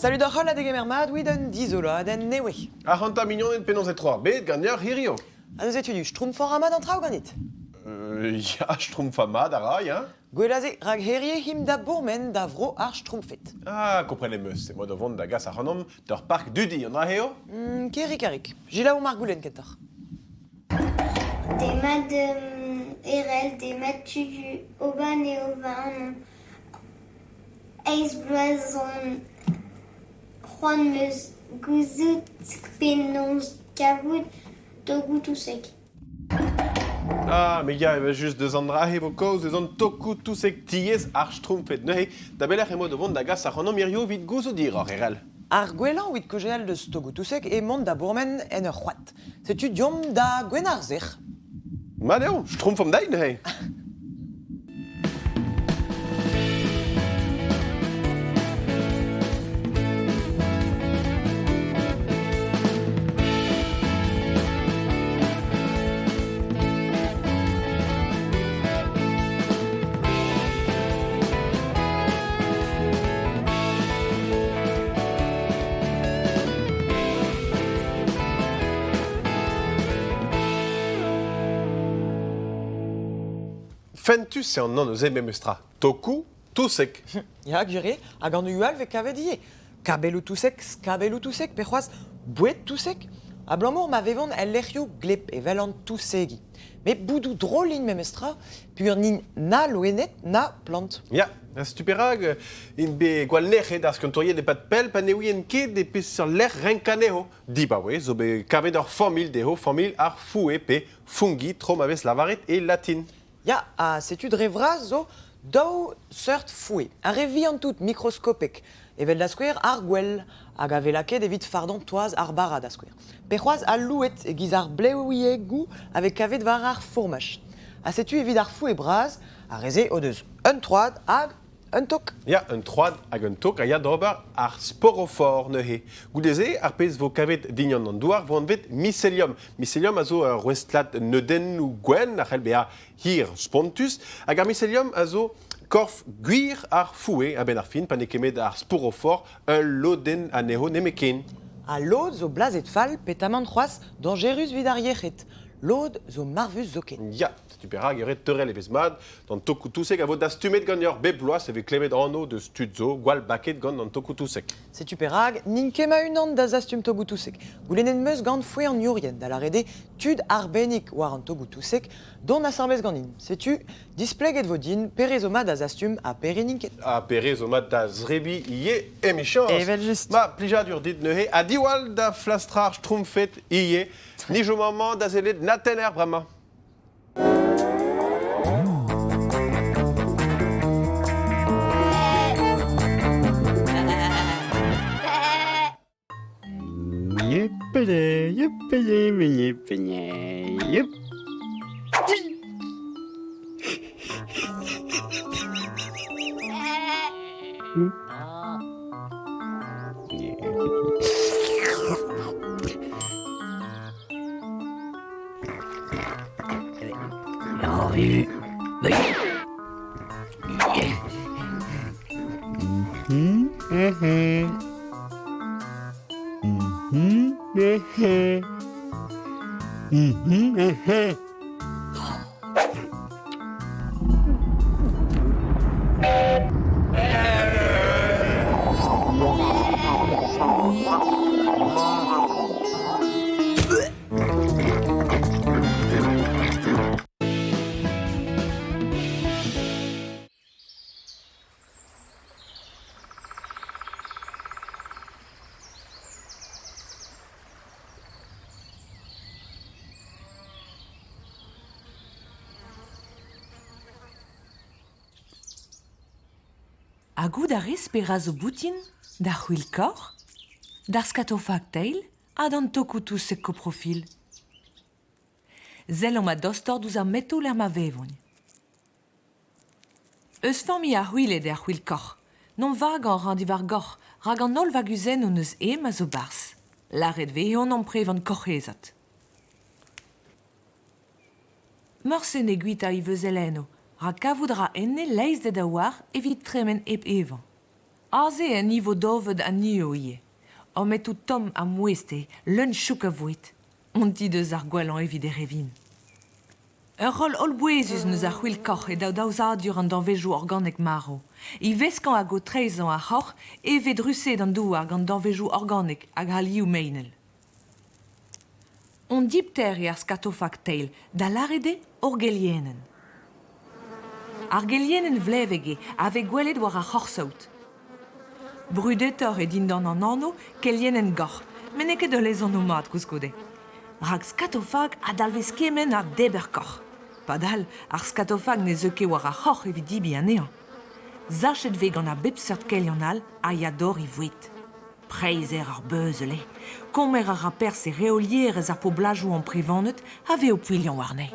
Salut d'Archol a degemermad, oui d'un dizola, d'un newe. A c'hanta mignon en penons etroar bet gagnar hirio. A neus etudu, schtroumpfort amad an traoù ganit. Ya, schtroumpfamad a rai, hein. Gwelaze rag herie him da bourmen da vro ar schtroumpfet. Ah, komprenet meus, c'est moi de vont da gas a c'hanom d'ur parc dudi, an a heo. Kerik. Gila ou margoulen kentar. Des mad erel, des mad tudu, oban et oban, eis bloazon, c'hoant meus gouzout penons kavout, togout tout sec. Ah, mais ya, just deus an rahe vo koz, deus an toku tousek tiez ar schtroumpfet. Neuhe, da beler e moi de vont da gas a c'hanom irio vid gouzo dir ar erel. Ar gwelan ouit kojel de stogoutousek e mont da bourmen en ur c'hoat. Setu diom da gwenar zech. Ma deo, schtroumpfam dain, neuhe. Fentus c'est an an eus eme meustra. Toku tousek. Ya gure, hag an ual ve kavet ie. Kabelou tousek, pe c'hoaz bouet tousek. A blamour ma vevon el lec'hioù glep e vel an tousegi. Me boudou drolin memestra, pur nin na loenet na plant. Ya, a stuperag, in be gwal nec'he d'ar skantoriet de pat pel, pa ne ouien ket de pe sur l'er renkaneho. Di ba we, zo be kavet ur famil deho, famil ar foue pe fungi trom avès lavaret e latin. Ya, a setu dre vraz zo daou seurt fouet. A revi an tout microscopek. Evel da skouer ar gwell, hag a velaket evit fardon toaz ar bara da skouer. Pe c'hoaz a louet e giz ar bleouie gou avek kavet var ar fourmach. A setu evit ar fouet braz, a reze o deus un troad hag un tok. Ya, un troad hag un tok a ya drobar ar sporophore neuhe. Goudeze, ar pez vo kavet dignan an douar vo an vet mycelium. Mycelium a zo rwestlat neudenn ou gwen, ar c'hell be a hir spontus, hag ar mycelium a zo korf gwir ar foue a ben ar fin, pa ne kemet ar sporophore, un loden a neho nemeken. A lod zo blazet fall petamant c'hoaz dangerus vid ar yechet. Lod zo marvus zo ken. Ya, stuperag eret teurel evez mad, d'an toku tousek a vo da stumet gant ur bebloaz eve klevet anno de studzo, gwal baket gant an toku tousek. Setu perag, nin kema unan da zastum togoutousek. Goulenet meus gant fouet an yourien, da la rede tud arbenik war an togoutousek, don a sarbez gant nin. Setu, displeget vodin, perezoma da zastum a perininket. A perez o mat da zrebi ie emichans. Evel just. Ma plijad ur dit neuhe, a diwal da flastrar schtroumpfet ie, ni jo maman da zelet natener brama. Yep. A gout a rez pera zo boutin, d'ar c'hwil kor, d'ar scatofag teil, ha d'an toku tousek koprofil. Zel ma dostor douz ar meto l'er ma vevon. Eus formi ar c'hwilet ar c'hwil kor, non vag an randi var gor, rag an ol vag uzen o neus ma zo bars. L'arret veon an prev an korc'hezat. Morsen e gwita i veus eleno, ra kavoudra enne leiz de da war evit tremen ep evan. Aze en niveau doved a nioie. O met tout tom a moueste, l'un chouk a voit. On dit deus ar gwell an evit e revin. Ur rol olbouezus neus ar c'hwil koch e daouzadur an danvejou organik maro. I veskan a go 13 ans a c'hoc'h e vet ruset an douar gant danvejou organik hag halioù meinel. On dipter ar scatofag teil da larede orgelienen. Argelienen vlevege ave gwelet war a c'horsaout. Brudetor e din dan an anno kelienen gor, men ket de lezon no mat gouskode. Rag scatofag a dalvez kemen a deber koch. Padal, ar scatofag ne zeuke war a c'hoc'h evit dibi anean. Zachet ve gant a bepsert kelian al a yador i vouet. Preizer ar beuzele. Kommer a raper se reolierez ar poblajou an privanet ave o pouilion warne.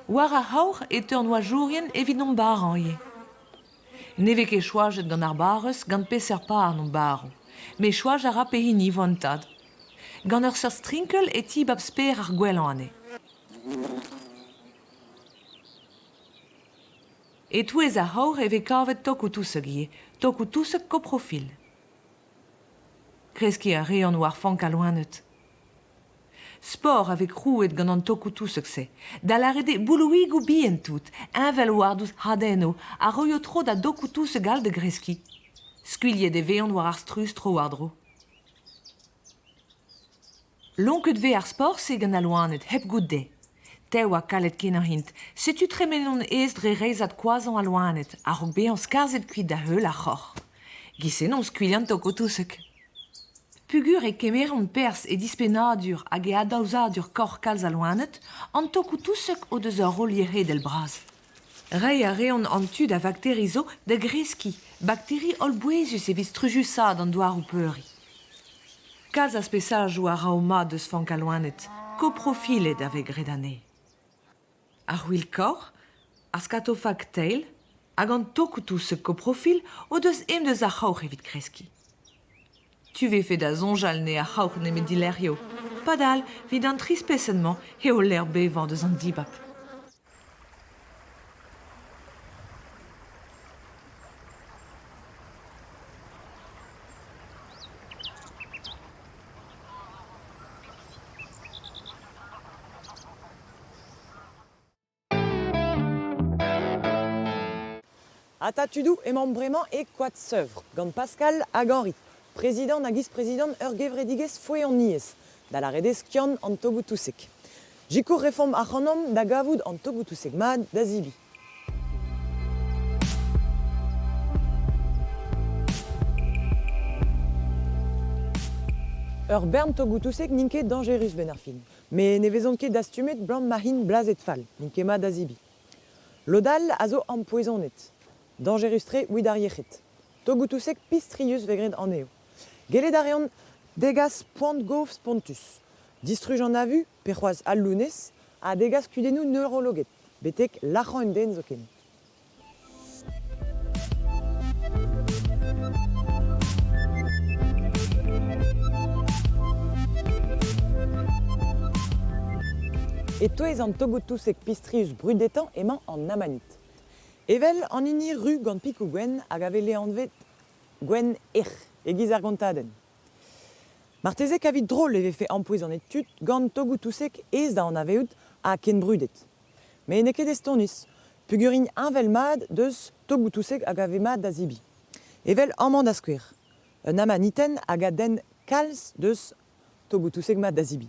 War a haur et ur noajourien evit non bar an ye. Neve ket choajet gant ar barreus gant peser pa non baro. Me choaj a rap e hini vantad. Gant ur seur strinkel e tib ab sper ar gwell an ane. Et touez a haur eve kavet tokou tousek koprofil. Kreski a reon war fank a loanet. Sport avec rouet gant an tokou tousek se. Da larede boulouig ou bien tout, invel war douz hadeno, a roio tro da dokou tousek gal de greski. Skuilje de veon war ar strus tro war dro. Lonket ve ar sport se gant a loanet, hep gout de. Teu a kalet ken ar hint, setu tremenon ez dre reizat kwazan a loanet, a rog be an skarzet kuit da heul a c'hoc'h. Gisenon skuilhan tokou tousek. Pugur e kemeron pers e dispenadur hag e adaouzadur kor kalz a loanet, an tokou tousek o deus ur roliere del braz. Rei a reon an tud a bakterizo de greski, bakteri olbouezus evit strujusad an douar ou peuri. Kalz a spesajou a raoma deus fank a loanet, koprofilet ave gredane. Ar c'hwil kor, ar scatofag teil, hag an tokou tousek koprofil o deus deus a c'hoc'h evit kreski. Tu ve fait da zonjal ne a c'hoc'h ne met dilerio. Padal, vid an trispesennement e o l'er bevan deus an dibab. Atatudou et membrement et quat seuvre, gant Pascal hag Henri, président na giz-président ur gevredigez foe an niez, da la redez kian an togout tousek. Jikour reform a c'hanom da gavoud an togout tousek mad da zibi. Ur bern togout tousek ninke dangerus ben ar fin, me ne vezont ket dastumet blant mahin blazet fall, ninke ma da zibi. Lodal a zo empoisonet. Dangerus tre ouid ar yechet. Togout tousek pistrius vegred an eo. Gelet arian degas poant gauf spontus. Distruj an avu, perroaz al lounez, a degas kudenou neurologet. Betek lac'han den zo ken. Et toez an togout tousek pistrius brudetan emañ an amanit. Evel an ini ru gant pikou gwen hag ave le anvet gwen e giz ar gantaden. Martezek avit drôle eve fe empoez an etut gant togout tousek ez da an aveout a ken brudet. Me ne ket estoniz, pugurin invel mad deus togout tousek hag ave mad da zibi. Evel amman da skouer. Un amaniten hag a den kalz deus togout tousek mad da zibi.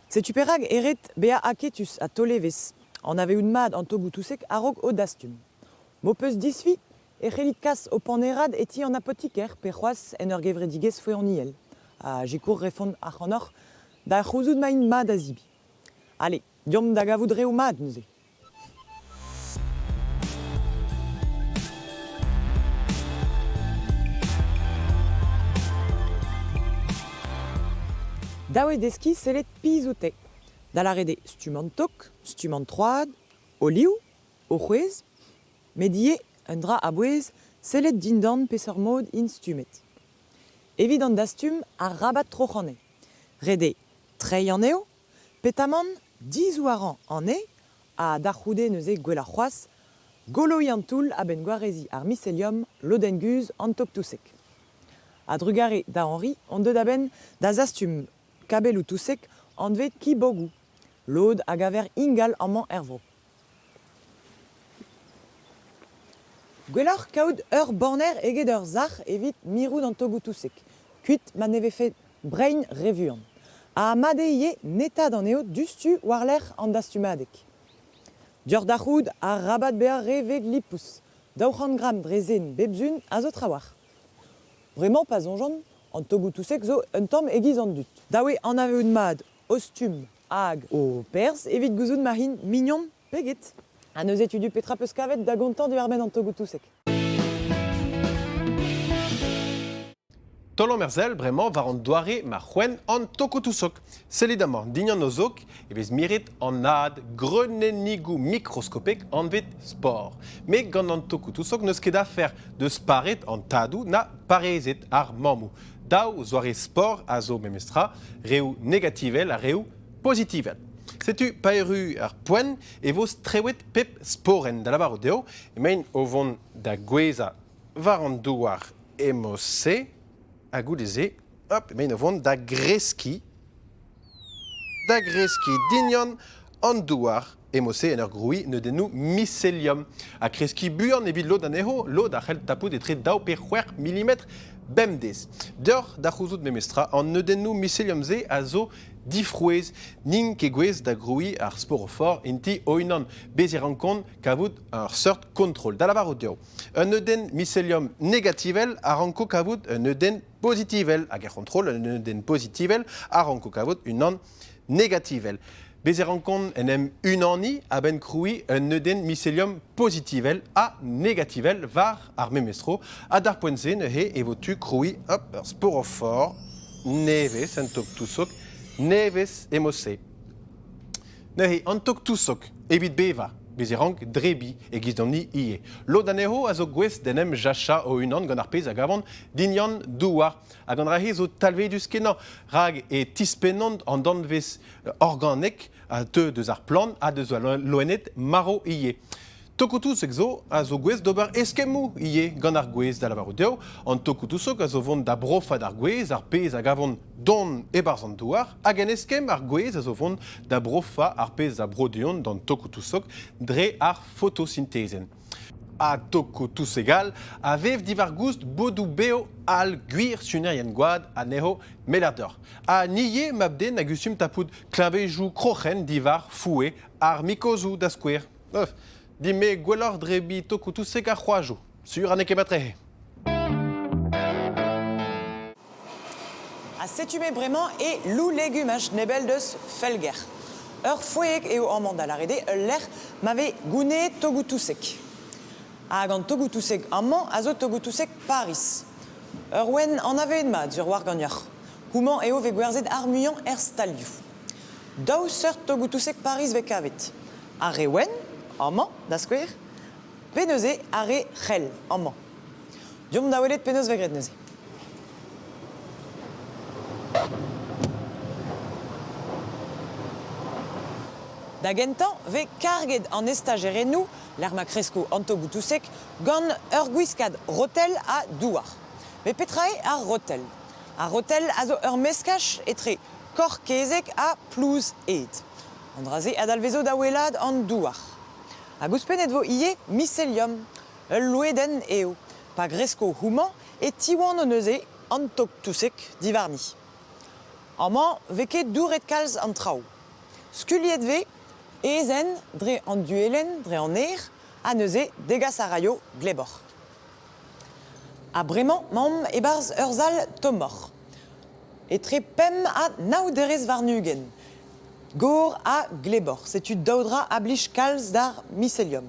Setu perag eret bea aketus a tolevez. An aveout mad an togout tousek a-raok o dastum. Mo peus disfi e c'hellit kas o panerad eti an apotiker pe c'hoaz en ur gevredigez foe an iel. A jikour refont ar c'hanoc'h da c'houzout main mad a zibi. Ale, diom da gavout reo mad neuze. Daouet deski sellet pizoutek. Da la rede stumant tok, stumant troad, o liou, o c'hwez, medie un dra a bouez sellet dindan peseur mod in stumet. Evit an dastum a rabat troc'h an e. Rede trei an eo, petaman 10 ouaran an e, a da c'houde neuze gwell ar c'hoaz, Goloi an toul a ben gwarezi ar mycelium lodenguz an toptousek. A drugare da Henri, on deud aben da zastum kabel ou tousek an vet ki bogou. Lod a gaver ingal amman ervro. Gwellor kaout ur borner eget ur zar evit mirou d'an togou tousek. Kuit ma neve fet brain revuan. A madeye neta d'an eo dustu war l'er an dastumadek. Dior d'achoud a rabat bear reveg lipous. 200 gram drezen bebzun a zo trawar. Vraiment pas onjon, an togou tousek zo un tom egiz an dut. Dawe an ave un mad, ostum, hag o pers evit gouzoun mahin mignon peget. An eus etudu petra peus kavet da gontan du armen an togou tousek. Tolo merzel, bremañ, var an doare ma c'hwen an tokotousok. Selidamañ, dignan nozok, vez miret an ad grenenigou microscopek an vet sport. Me gant an tokotousok neus ket afer de sparet an tadou na parezet ar mamou. Daou zoare sport a zo memestra, reu negativel a reu positivel. Setu paeru ar poen e voz trewet pep sporen da lavar o deo, e mein o vont da gweza var an douar emose, a goudeze, hop, men o vont da greski dignan an douar emose en ur groui ne denou mycelium. A kreski buan evit lod an eho, lod a c'hell tapout etre daou per 4 mm bemdez. Deur da c'houzout memestra an ne denou mycelium ze a zo difrouez, nin ke gwez da groui ar sporofor inti oinan bezer an kont kavout ar seurt kontrol. Da lavar o deo. Un eden mycelium negativel a ranko kavout un eden positivel. Hag ar kontrol un eden positivel a ranko kavout un an negativel. Bezer an kont en em un anni a ben kroui un eden mycelium positivel a negativel var ar memestro a dar poenze ne he evotu kroui hop ar sporofor nevez en tok tousok nevez emose. Nehe, an tok tousok, evit beva, bezerank drebi e giz d'an ni ie. Lo daneho a zo gwez denem jacha o unan gant ar pez hag avon dignan douar. Hag an rahe zo talvedus kenan rag e tispenant an danvez organik a te deus ar plan a deus loenet maro ie. Tokotousek zo a zo gwez d'ober eskemou ie gant ar gwez da lavar o deo. An tokotousok a zo vont da brofa d'ar gwez ar pez hag avon don e barz an douar. Hag en eskem ar gwez a zo vont da brofa ar pez da brodion dan tokotousok dre ar photosynthezen. A tokotousegal a vev divar goust bodou beo al gwir sunerien gwad a neho melardeur. A nie mabden hag usum tapout klavejou krochen divar foue ar mikozou da skouer. Dime gwellor drebi tokotousek a c'hoajo, sur an eke matrehe. A setume bremañ e lou legumaj nebel deus felger. Ur foiek eo amman da larede l'er mave goune togou tousek. Hag an togou tousek amman a zo togou tousek Paris. Ur wen an ave en mat sur war gagnor. Houman eo ve gwerzet ar muian stalioù. Daou seurt togou tousek Paris ve kavet. A re wen, amman, da skouer, peneuze a re c'hell, amman. Diom da welet peneuz vegret neuze. Da gentan, ve karget an estagerenou, l'er ma kresko an togou tousek, gant ur gwiskad rotel a douar. Me petrae a rotel. A rotel a zo ur meskach etre kor kezek a plouz et. Andraze a dalvezo da welad an douar. A gouspenet vo ie mycelium, ul loeden eo, pa gresko houman e tiwan o neuze an tok tousek divarni. Amman veke douret kalz an trao. Skuliet ve, ezen dre an duelen, dre an er, a neuze degas a raio glebor. A bremañ mamm e barz ur zal tomor. Etre pem a naouderez varnugen. Gor a glebor, setu daudra a blij kalz d'ar mycelium.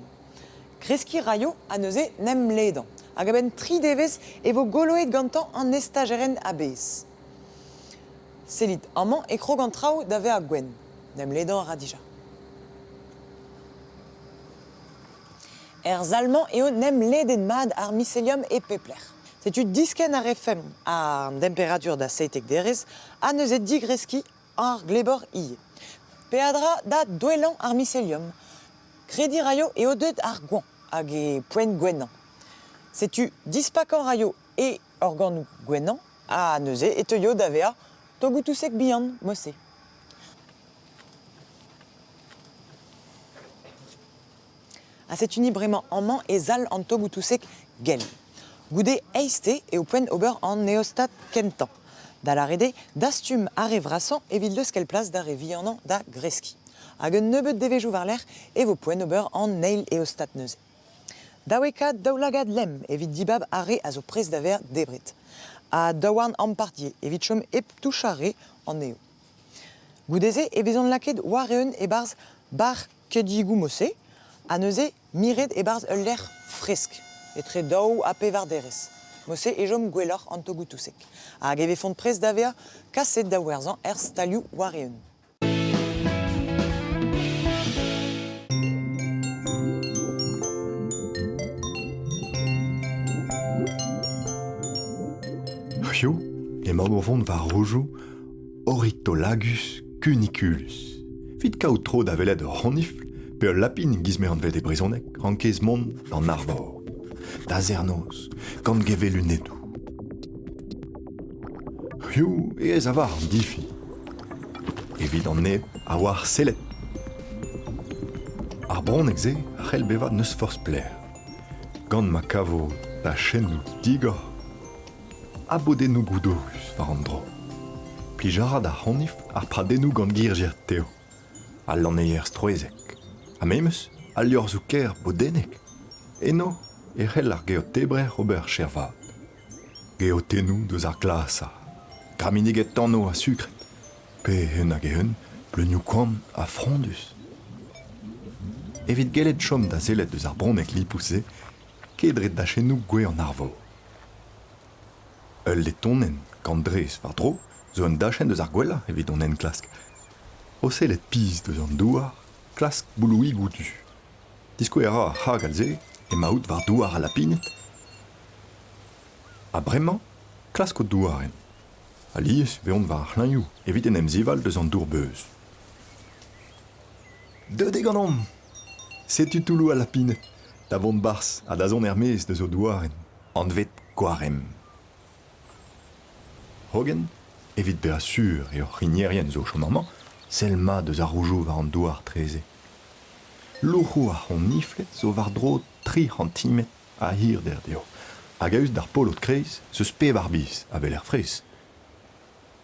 Kreski raio a neuze nem ledan, hag a ben 3 devez e vo goloet gantan an estageren a bez. Selit amman e krog an trao da ve a gwen, nem ledan a radija. Zalman eo nem leden mad ar mycelium e pepler. Setu disken a refem a temperatur da seitek derez a neuze digreski ar glebor ie. Peadra da doelan ar mycelium. Kredi raio eo deud ar gwan. hag e poent gwennan. Setu dispakan raio e organou gwennan a neuze et teuio d'avea togoutousek bihan, mosse. A setu ni bremañ amman e zal an togoutousek gel. Goude eiste e o poent ober an neostat kentan. Da la rede, dastum a revrasan evit leus kel plas da revianan da greski. Hag un nebeut devejou war l'air e vo poent ober an neil eostat neuze. Daouekad daoulagad lem evit dibab a re a zo prez da ver debret. A daouarn ampardier evit chom ep touchare an neo. Goudeze e vezon laket wareun e barz bar kedigou mosse, a neuze miret e barz ul l'air fresk, etre daou a pe war derez. Mosse e jom gwelloc'h an togoutousek. Hag eve font prez da ver kaset da werzan stalioù wareun. Rio, e mabovont var rojo, Orictolagus cuniculus. Vit kaout tro da velet ur c'honifl, pe ur lapin gizme an vet e brizonek, rankez mont d'an arvor. Da zernoz, gant gevelu nedou. Rio e ez avar an difi. Evit an neb a war sellet. Ar bronek ze, a c'hell bevat neus force pler. Gant ma kavo da chennou digor, abodennou goudorus war an dro. Plijara da c'honif ar pradennou gant girgir teo. Al laneier stroezek. A memeus, al liorzou ker bodenek. Eno, e c'hell ar geot tebrer ober chervad. Geotennou deus ar glasa. Graminiget tanno a sukret. Pe hen hag hen, pleugnoù kouan a frondus. Evit gelet chom da zelet deus ar bronek lipouze, kedret da chennou gwe an arvo. Ul letonen, gant drez war dro, zo un dachen deus ar gwella evit on en klask. O selet piz deus an douar, klask bouloui goutu. Diskouera ar c'hag al ze, e maout war douar a lapinet. A bremañ, klask o douaren. A lies veont war ar c'hlañioù, evit en em zival deus an dour beuz. Deudeg an om! Setu toulou a lapinet, da vont bars a da zon ermez deus o douaren, an vet gwarem. Hogen, evit bea sur e ur c'hinierien zo chom sel ma deus ar roujou war an douar treze. Louc'hou ar c'hon niflet zo war dro 3 centimet a hir der deo. Hag a eus d'ar polo de kreiz, zeus pe war biz, a vel er frez.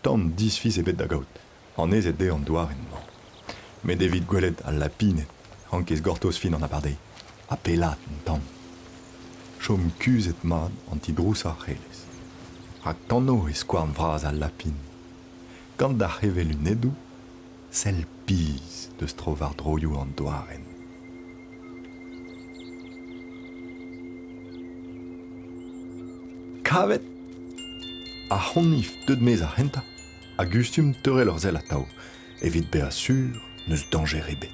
Tant 10 fiz ebet da gaout, an ez de an douar en man. Met evit gwelet al lapinet, rankez gortoz fin an apardei, a pelat en tan. Chom kuzet mad an ti drousa c'helez. Hag tanno e skouarn vraz al lapin. Gant da c'hevelu nedou, sel piz deus tro war droioù an douaren. Kavet! A c'honif deud mez ar henta, a gustum teurel ur zel a tao, evit bea sur neus danger ebet.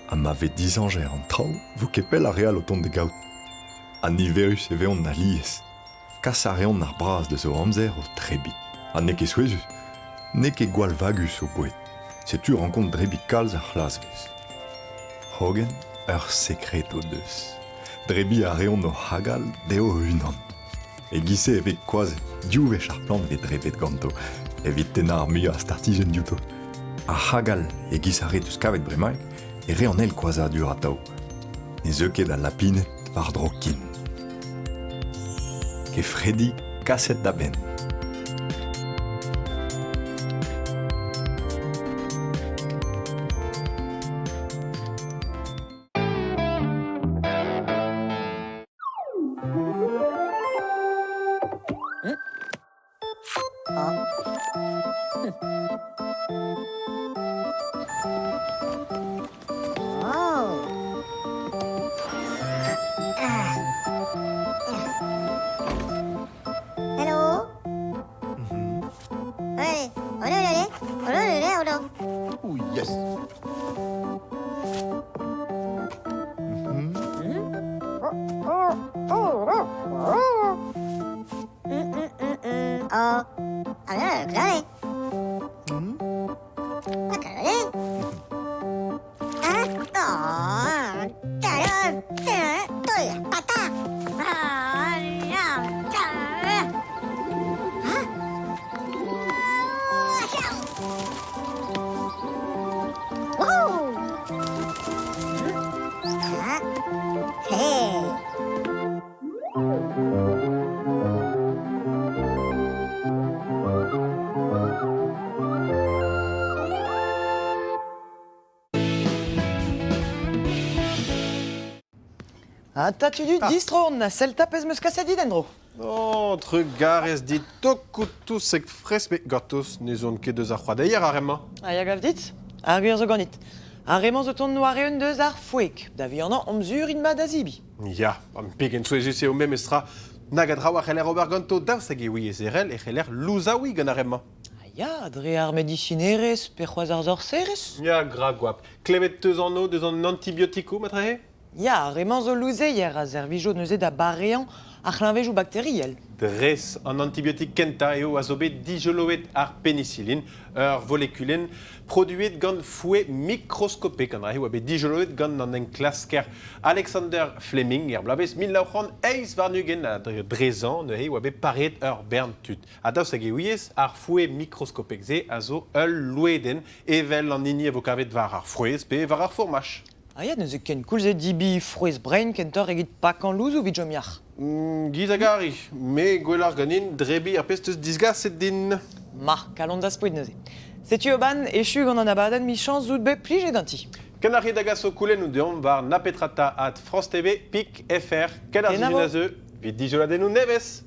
Ha ma vet dizanger an trao, vo kepel a real o tont de gaout. A niverus e veont na lies, kas a reont ar bras de zo amzer o trebit. Ha ne ket souezus, ne ket gwall vagus o bouet. Setu renkont drebit kalz ar c'hlasvez. Hogen, ur sekret o deus. Drebi a reont o hagal deo unan. E gise evet koaz, diouve charplant vet drevet ganto, evit ten ar muiz a startijen diouto. A hagal e gis a re deus kavet bremaik, e re an el koaza dur a tao. Ne zeuket a lapinet war dro kin. Ke fredi kaset da ben. Hello? Allez, allez. Oh yes! Oh, allez. Allez. Tu du distron, selta pez meus kassadit endro. Oh, trugarez dit tokutu sek fres, mais gortos ne zon ket deus ar c'hoadeier arrement. Ya gav dit, gwir zo ganit. Arrement zo ton noareun deus ar fouek, da vi an omzur in ma da zibi. Ya, am pegen souezus eo mem estra, nag a draoù ar c'heller ober ganto daoust hag e oui ezerel e c'heller louzaoui gant arrement. Ya, dre ar medicinerez, pe c'hoaz ar zorserez. Ya, gra gwap. Klevet teus an o deus an antibiotico, matre? Ya, arrement zo louzeier a zervijo neuze da barrean ar c'hlinvejou bacteriel. Dres an antibiotik kenta eo a zo bet dijoloet ar penicillin, ur volekulen, produet gant fouet mikroskopek an rae oa bet dijoloet gant an en klasker Alexander Fleming, blabez 1900 eiz varnugen a drezan ne oa bet paret ur bern tut. A daoust hag e ouiez ar fouet mikroskopek ze a zo ul loueden evel an ini vo kavet var ar frouez pe var ar formach. Ya, neuze ken koulze dibi frouez brain kentor egit pak an louz ou vijomiar. Giz a gari, me gwelar ganin drebi ar pez teus disgaset din. Ma, kalon da spoed neuze. Setu oban, echu gant an abadan mi chans zout bet plije ganti. Kanari dagas o koulen ou deom var napetrata at France TV, PIC, FR, kadar Kenavo. zivin a zeu, vid dijoladennou nevez.